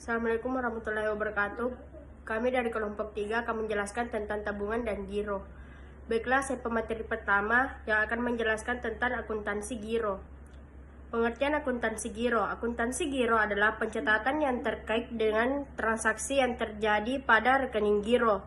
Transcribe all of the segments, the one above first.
Assalamualaikum warahmatullahi wabarakatuh. Kami dari kelompok 3 akan menjelaskan tentang tabungan dan giro. Baiklah, saya pemateri pertama yang akan menjelaskan tentang akuntansi giro. Pengertian akuntansi giro. Akuntansi giro adalah pencatatan yang terkait dengan transaksi yang terjadi pada rekening giro.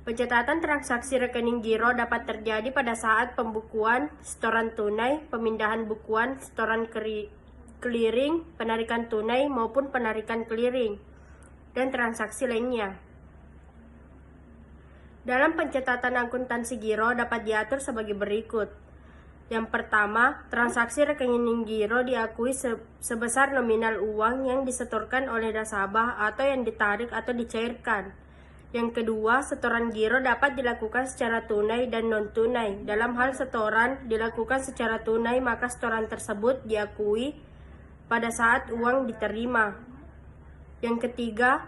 Pencatatan transaksi rekening giro dapat terjadi pada saat pembukuan, setoran tunai, pemindahan bukuan, setoran clearing, penarikan tunai maupun penarikan clearing, dan transaksi lainnya. Dalam pencatatan akuntansi giro dapat diatur sebagai berikut. Yang pertama, transaksi rekening giro diakui sebesar nominal uang yang disetorkan oleh nasabah atau yang ditarik atau dicairkan. Yang kedua, setoran giro dapat dilakukan secara tunai dan non-tunai. Dalam hal setoran dilakukan secara tunai, maka setoran tersebut diakui pada saat uang diterima. Yang ketiga,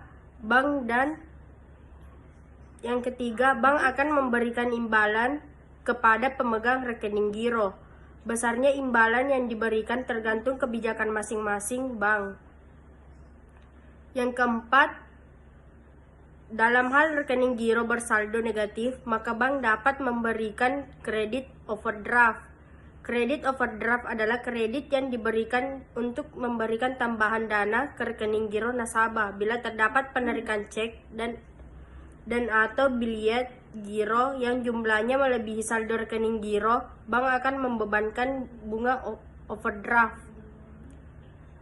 bank akan memberikan imbalan kepada pemegang rekening giro. Besarnya imbalan yang diberikan tergantung kebijakan masing-masing bank. Yang keempat, dalam hal rekening giro bersaldo negatif, maka bank dapat memberikan kredit overdraft. Kredit overdraft adalah kredit yang diberikan untuk memberikan tambahan dana ke rekening giro nasabah bila terdapat penarikan cek dan atau biliet giro yang jumlahnya melebihi saldo rekening giro. Bank akan membebankan bunga overdraft.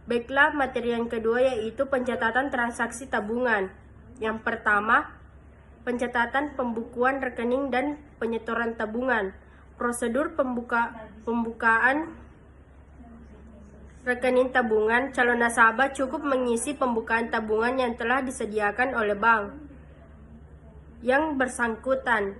Baiklah, materi yang kedua yaitu pencatatan transaksi tabungan. Yang pertama, pencatatan pembukuan rekening dan penyetoran tabungan. Prosedur pembukaan rekening tabungan. Calon nasabah cukup mengisi pembukaan tabungan yang telah disediakan oleh bank yang bersangkutan.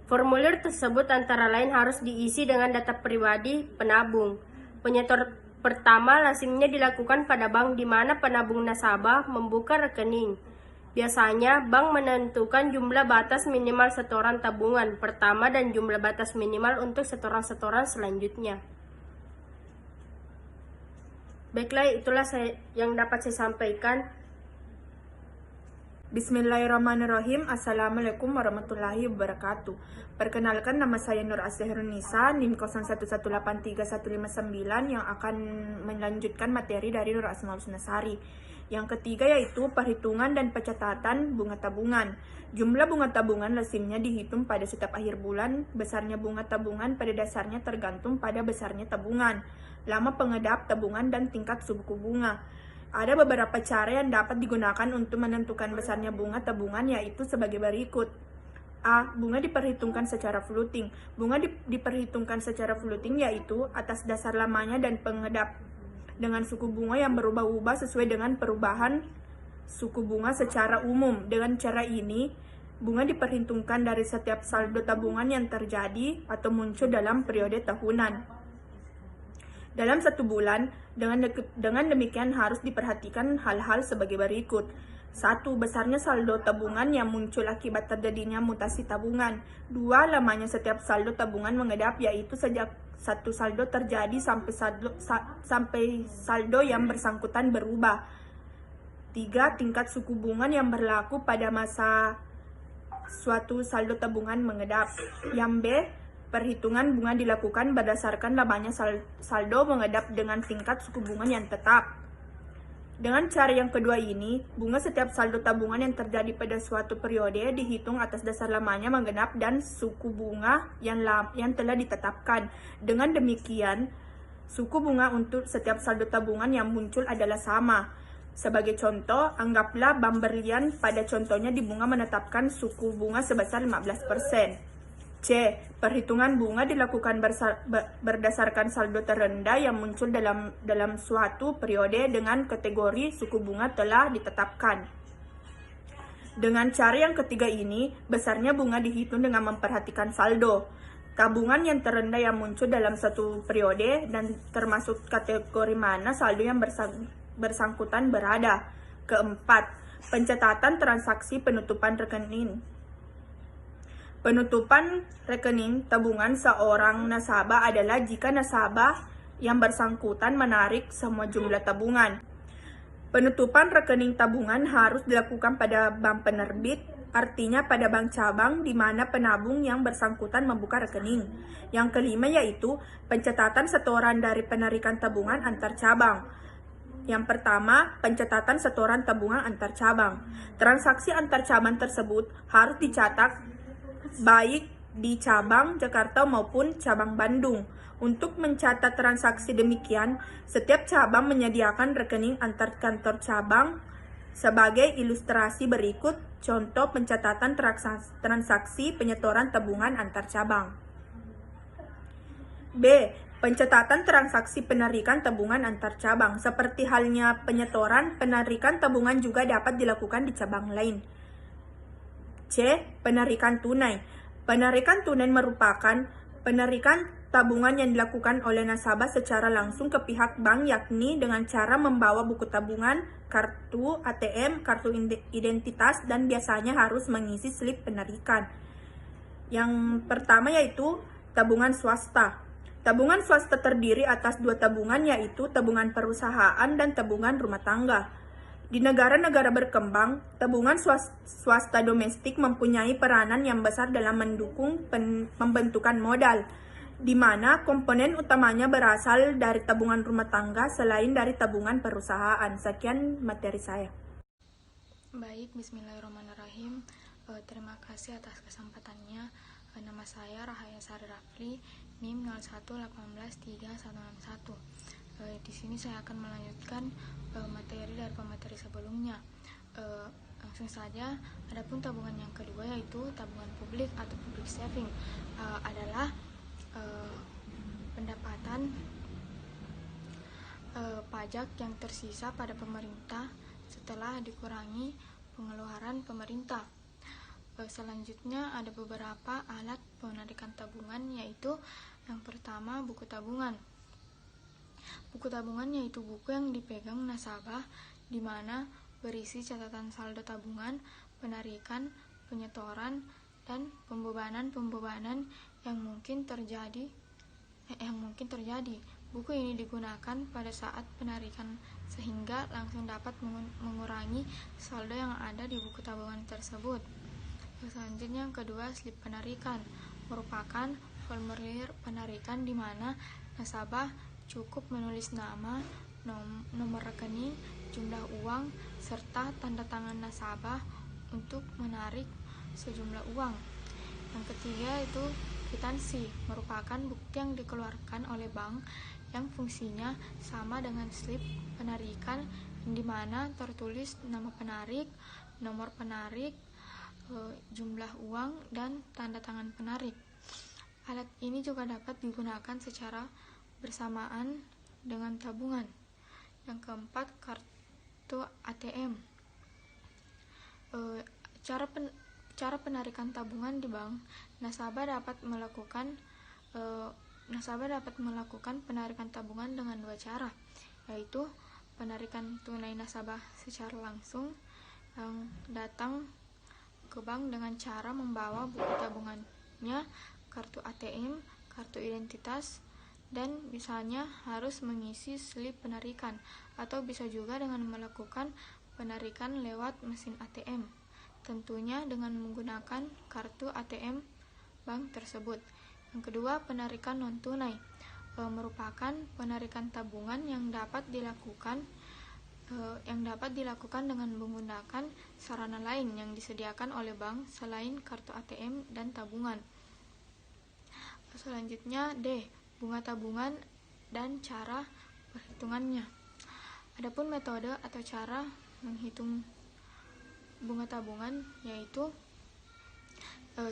Formulir tersebut antara lain harus diisi dengan data pribadi penabung. Penyetor pertama lazimnya dilakukan pada bank di mana penabung nasabah membuka rekening. Biasanya, bank menentukan jumlah batas minimal setoran tabungan pertama dan jumlah batas minimal untuk setoran-setoran selanjutnya. Baiklah, itulah yang dapat saya sampaikan. Bismillahirrahmanirrahim. Assalamualaikum warahmatullahi wabarakatuh. Perkenalkan, nama saya Nur Asyahrunisa, NIM 01183159 yang akan melanjutkan materi dari Nur Asmaul Sunasari. Yang ketiga yaitu perhitungan dan pencatatan bunga tabungan. Jumlah bunga tabungan lazimnya dihitung pada setiap akhir bulan. Besarnya bunga tabungan pada dasarnya tergantung pada besarnya tabungan, lama pengedap tabungan, dan tingkat suku bunga. Ada beberapa cara yang dapat digunakan untuk menentukan besarnya bunga tabungan, yaitu sebagai berikut. A. Bunga diperhitungkan secara floating. Bunga diperhitungkan secara floating yaitu atas dasar lamanya dan pengedap, dengan suku bunga yang berubah-ubah sesuai dengan perubahan suku bunga secara umum. Dengan cara ini, bunga diperhitungkan dari setiap saldo tabungan yang terjadi atau muncul dalam periode tahunan dalam satu bulan. Dengan demikian harus diperhatikan hal-hal sebagai berikut. 1. Besarnya saldo tabungan yang muncul akibat terjadinya mutasi tabungan. 2. Lamanya setiap saldo tabungan mengedap, yaitu sejak satu saldo terjadi sampai saldo yang bersangkutan berubah. 3. Tingkat suku bunga yang berlaku pada masa suatu saldo tabungan mengedap. Yang B. Perhitungan bunga dilakukan berdasarkan lamanya saldo mengedap dengan tingkat suku bunga yang tetap. Dengan cara yang kedua ini, bunga setiap saldo tabungan yang terjadi pada suatu periode dihitung atas dasar lamanya menggenap dan suku bunga yang telah ditetapkan. Dengan demikian, suku bunga untuk setiap saldo tabungan yang muncul adalah sama. Sebagai contoh, anggaplah Bank Berlian pada contohnya di bunga menetapkan suku bunga sebesar 15%. C. Perhitungan bunga dilakukan berdasarkan saldo terendah yang muncul dalam suatu periode dengan kategori suku bunga telah ditetapkan. Dengan cara yang ketiga ini, besarnya bunga dihitung dengan memperhatikan saldo tabungan yang terendah yang muncul dalam satu periode dan termasuk kategori mana saldo yang bersangkutan berada. Keempat, pencatatan transaksi penutupan rekening. Penutupan rekening tabungan seorang nasabah adalah jika nasabah yang bersangkutan menarik semua jumlah tabungan Penutupan rekening tabungan harus dilakukan pada bank penerbit, artinya pada bank cabang di mana penabung yang bersangkutan membuka rekening. Yang kelima yaitu pencatatan setoran dari penarikan tabungan antar cabang. Yang pertama, pencatatan setoran tabungan antar cabang. Transaksi antar cabang tersebut harus dicatat baik di cabang Jakarta maupun cabang Bandung. Untuk mencatat transaksi demikian, setiap cabang menyediakan rekening antar kantor cabang. Sebagai ilustrasi berikut contoh pencatatan transaksi penyetoran tabungan antar cabang. B. Pencatatan transaksi penarikan tabungan antar cabang. Seperti halnya penyetoran, penarikan tabungan juga dapat dilakukan di cabang lain. C. Penarikan tunai. Penarikan tunai merupakan penarikan tabungan yang dilakukan oleh nasabah secara langsung ke pihak bank, yakni dengan cara membawa buku tabungan, kartu ATM, kartu identitas, dan biasanya harus mengisi slip penarikan. Yang pertama yaitu tabungan swasta. Tabungan swasta terdiri atas dua tabungan, yaitu tabungan perusahaan dan tabungan rumah tangga. Di negara-negara berkembang, tabungan swasta domestik mempunyai peranan yang besar dalam mendukung pembentukan modal, di mana komponen utamanya berasal dari tabungan rumah tangga selain dari tabungan perusahaan. Sekian materi saya. Baik, bismillahirrahmanirrahim. Terima kasih atas kesempatannya. Nama saya Rahaya Sari Rafli, NIM 011836161. Di sini saya akan melanjutkan materi dari pemateri sebelumnya. Langsung saja, adapun tabungan yang kedua yaitu tabungan publik atau public saving adalah pendapatan pajak yang tersisa pada pemerintah setelah dikurangi pengeluaran pemerintah. Selanjutnya ada beberapa alat penarikan tabungan, yaitu yang pertama buku tabungan. Buku tabungan yaitu buku yang dipegang nasabah di mana berisi catatan saldo tabungan, penarikan, penyetoran, dan pembebanan yang mungkin terjadi. Buku ini digunakan pada saat penarikan sehingga langsung dapat mengurangi saldo yang ada di buku tabungan tersebut. Selanjutnya yang kedua, slip penarikan merupakan formulir penarikan di mana nasabah cukup menulis nama, nomor rekening, jumlah uang, serta tanda tangan nasabah untuk menarik sejumlah uang. Yang ketiga itu kwitansi, merupakan bukti yang dikeluarkan oleh bank yang fungsinya sama dengan slip penarikan, di mana tertulis nama penarik, nomor penarik, jumlah uang, dan tanda tangan penarik. Alat ini juga dapat digunakan secara bersamaan dengan tabungan. Yang keempat, kartu ATM. Cara penarikan tabungan di bank, nasabah dapat melakukan penarikan tabungan dengan dua cara, yaitu penarikan tunai nasabah secara langsung yang datang ke bank dengan cara membawa buku tabungannya, kartu ATM, kartu identitas, dan misalnya harus mengisi slip penarikan, atau bisa juga dengan melakukan penarikan lewat mesin ATM, tentunya dengan menggunakan kartu ATM bank tersebut. Yang kedua, penarikan non tunai merupakan penarikan tabungan yang dapat dilakukan dengan menggunakan sarana lain yang disediakan oleh bank selain kartu ATM dan tabungan. Selanjutnya D. Bunga tabungan dan cara perhitungannya. Adapun metode atau cara menghitung bunga tabungan yaitu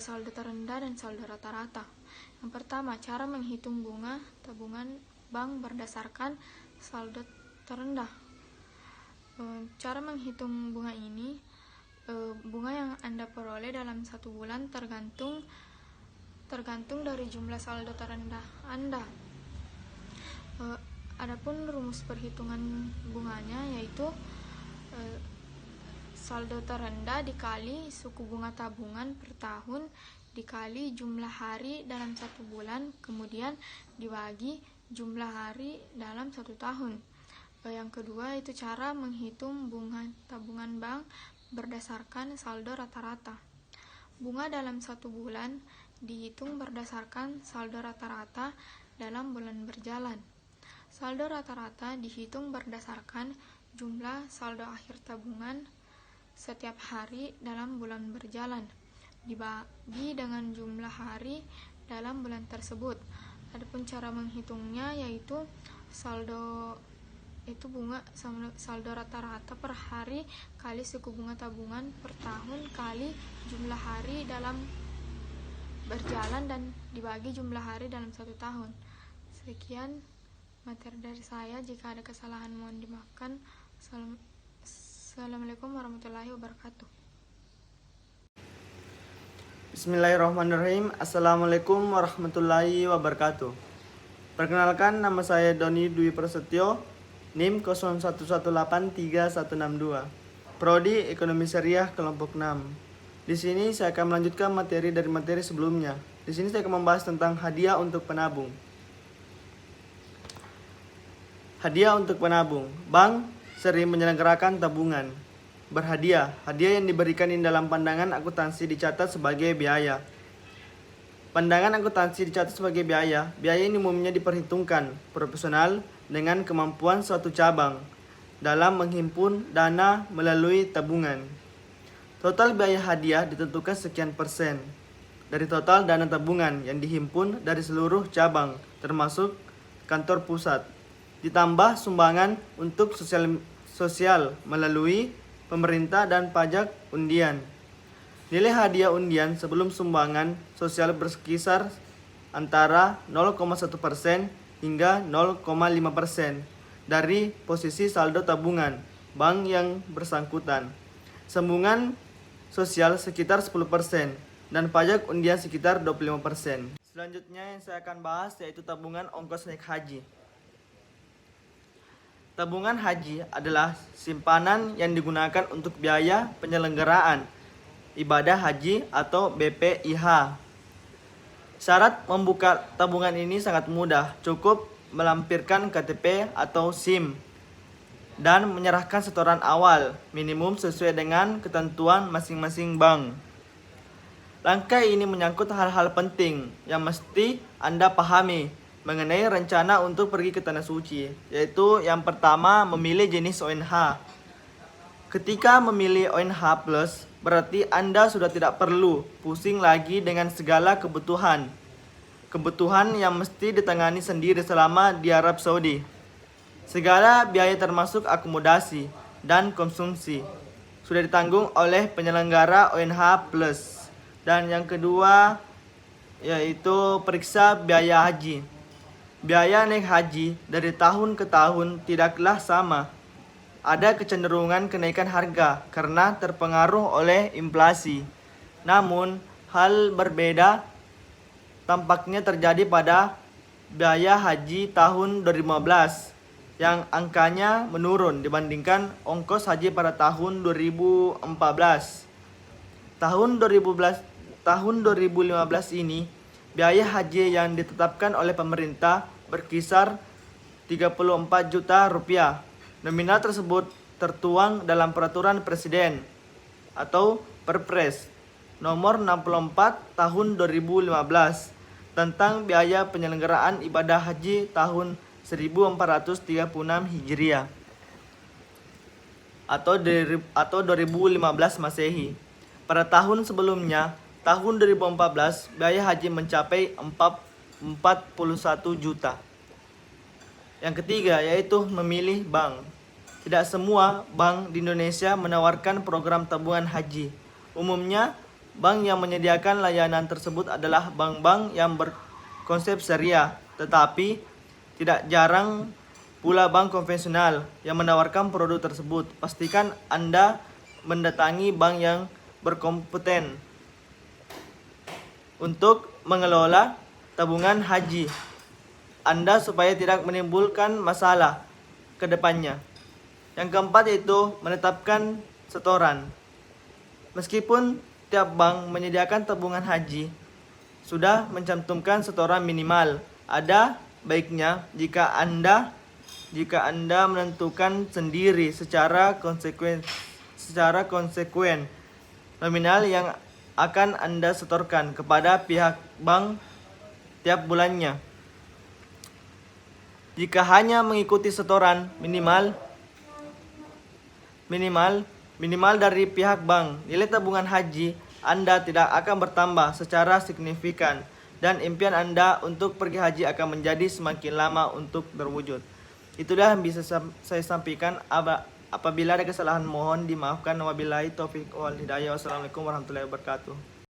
saldo terendah dan saldo rata-rata. Yang pertama, cara menghitung bunga tabungan bank berdasarkan saldo terendah. Cara menghitung bunga ini, bunga yang Anda peroleh dalam satu bulan tergantung dari jumlah saldo terendah Anda. Adapun rumus perhitungan bunganya yaitu saldo terendah dikali suku bunga tabungan per tahun dikali jumlah hari dalam satu bulan, kemudian dibagi jumlah hari dalam satu tahun. Yang kedua itu cara menghitung bunga tabungan bank berdasarkan saldo rata-rata. Bunga dalam 1 bulan dihitung berdasarkan saldo rata-rata dalam bulan berjalan. Saldo rata-rata dihitung berdasarkan jumlah saldo akhir tabungan setiap hari dalam bulan berjalan, dibagi dengan jumlah hari dalam bulan tersebut. Adapun cara menghitungnya yaitu saldo rata-rata per hari kali suku bunga tabungan per tahun kali jumlah hari dalam berjalan dan dibagi jumlah hari dalam 1 tahun. Sekian materi dari saya. Jika ada kesalahan mohon dimaafkan. Assalamualaikum warahmatullahi wabarakatuh. Bismillahirrahmanirrahim. Assalamualaikum warahmatullahi wabarakatuh. Perkenalkan, nama saya Doni Dwi Prasetyo, NIM 01183162, Prodi Ekonomi Syariah kelompok 6. Di sini saya akan melanjutkan materi dari materi sebelumnya. Di sini saya akan membahas tentang hadiah untuk penabung. Hadiah untuk penabung. Bank sering menyelenggarakan tabungan berhadiah. Hadiah yang diberikan di dalam pandangan akuntansi dicatat sebagai biaya. Pandangan akuntansi dicatat sebagai biaya. Biaya ini umumnya diperhitungkan proporsional dengan kemampuan suatu cabang dalam menghimpun dana melalui tabungan. Total biaya hadiah ditentukan sekian persen dari total dana tabungan yang dihimpun dari seluruh cabang termasuk kantor pusat, ditambah sumbangan untuk sosial melalui pemerintah dan pajak undian. Nilai hadiah undian sebelum sumbangan sosial berkisar antara 0,1% hingga 0,5% dari posisi saldo tabungan bank yang bersangkutan. Sambungan sosial sekitar 10% dan pajak undian sekitar 25%. Selanjutnya yang saya akan bahas yaitu tabungan ongkos naik haji. Tabungan haji adalah simpanan yang digunakan untuk biaya penyelenggaraan ibadah haji atau BPIH. Syarat membuka tabungan ini sangat mudah, cukup melampirkan KTP atau SIM dan menyerahkan setoran awal minimum sesuai dengan ketentuan masing-masing bank. Langkah ini menyangkut hal-hal penting yang mesti Anda pahami mengenai rencana untuk pergi ke Tanah Suci, yaitu yang pertama memilih jenis ONH. Ketika memilih ONH Plus, berarti Anda sudah tidak perlu pusing lagi dengan segala kebutuhan yang mesti ditangani sendiri selama di Arab Saudi. Segala biaya termasuk akomodasi dan konsumsi sudah ditanggung oleh penyelenggara ONH Plus. Dan yang kedua yaitu periksa biaya haji. Biaya naik haji dari tahun ke tahun tidaklah sama. Ada kecenderungan kenaikan harga karena terpengaruh oleh inflasi. Namun, hal berbeda tampaknya terjadi pada biaya haji tahun 2015 yang angkanya menurun dibandingkan ongkos haji pada tahun 2014. Tahun 2015 ini, biaya haji yang ditetapkan oleh pemerintah berkisar 34 juta rupiah. Nominal tersebut tertuang dalam Peraturan Presiden atau Perpres nomor 64 tahun 2015 tentang biaya penyelenggaraan ibadah haji tahun 1436 Hijriah atau 2015 Masehi. Pada tahun sebelumnya, tahun 2014, biaya haji mencapai 41 juta. Yang ketiga yaitu memilih bank. Tidak semua bank di Indonesia menawarkan program tabungan haji. Umumnya, bank yang menyediakan layanan tersebut adalah bank-bank yang berkonsep syariah, tetapi tidak jarang pula bank konvensional yang menawarkan produk tersebut. Pastikan Anda mendatangi bank yang berkompeten untuk mengelola tabungan haji Anda supaya tidak menimbulkan masalah ke depannya. Yang keempat yaitu menetapkan setoran. Meskipun tiap bank menyediakan tabungan haji sudah mencantumkan setoran minimal, ada baiknya jika Anda jika Anda menentukan sendiri secara konsekuen nominal yang akan Anda setorkan kepada pihak bank tiap bulannya. Jika hanya mengikuti setoran minimal dari pihak bank, nilai tabungan haji Anda tidak akan bertambah secara signifikan dan impian Anda untuk pergi haji akan menjadi semakin lama untuk terwujud. Itulah yang bisa saya sampaikan. Apabila ada kesalahan mohon dimaafkan. Wabillahi taufiq wal hidayah. Wassalamualaikum warahmatullahi wabarakatuh.